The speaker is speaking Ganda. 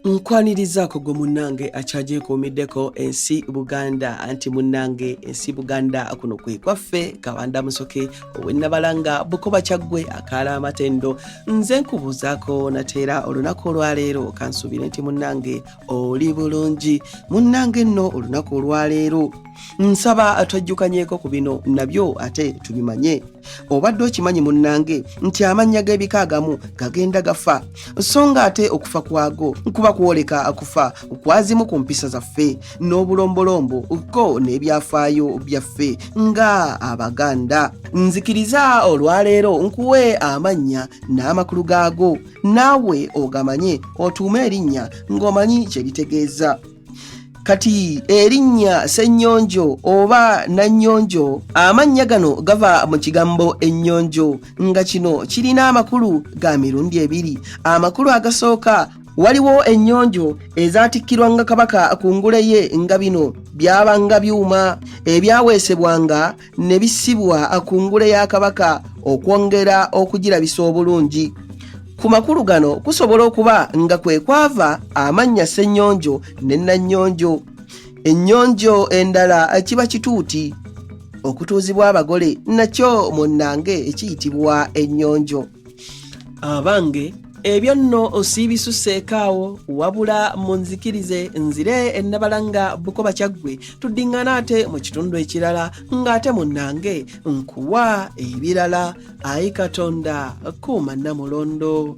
Nkwanirizaako gwe munnange akyagyekuumiddeko ensi Buganda anti munnange ensi Buganda kuno kwe kwaffe Kawanda Musoke ow'ennabalanga Bukoba Kyaggwe akaala amatendo nze nkubuuzaako nateera olunaku olwaleero kansuubire nti munnange oli bulungi munnange nno olunaku olwaleero nsaba atwajjukanyeeko ku bino nabyo ate tubimanye obadde okimanyi munnange nti amannya g'ebika agamu gagenda gafa so nga ate okufa kwago nkuba kwoleka akufa kwazimu ku mpisa zaffe n'obulombolombo ko n'ebyafaayo byaffe nga Abaganda nzikiriza olwaleero nkuwe amannya n'amakulu gaago naawe ogamanye otuume erinnya ng'omanyi kye litegeeza. Kati erinnya Ssennyonjo oba Nannyonjo amannya gano gava mu kigambo ennyonjo nga kino kirina amakulu ga mirundi ebiri. Amakulu agasooka waliwo ennyonjo ezaatikkirwanga kabaka ku ngule ye nga bino byabanga byuma ebyaweesebwanga ne bissibwa ku ngule ya kabaka okwongera okugirabisa obulungi. Ku makulu gano kusobola okuba nga kwe kwava amannya Ssennyonjo ne Nannyonjo. Ennyonjo endala kiba kituuti okutuuzibwa abagole nakyo munnange ekiyitibwa ennyonjo. Abange ebyo nno osiibisuseekaawo wabula munzikirize nzire ennabalanga Bukoba Kyaggwe tuddiŋŋana ate mu kitundu ekirala ng'ate munnange nkuwa ebirala. Ayi Katonda kuuma Namulondo.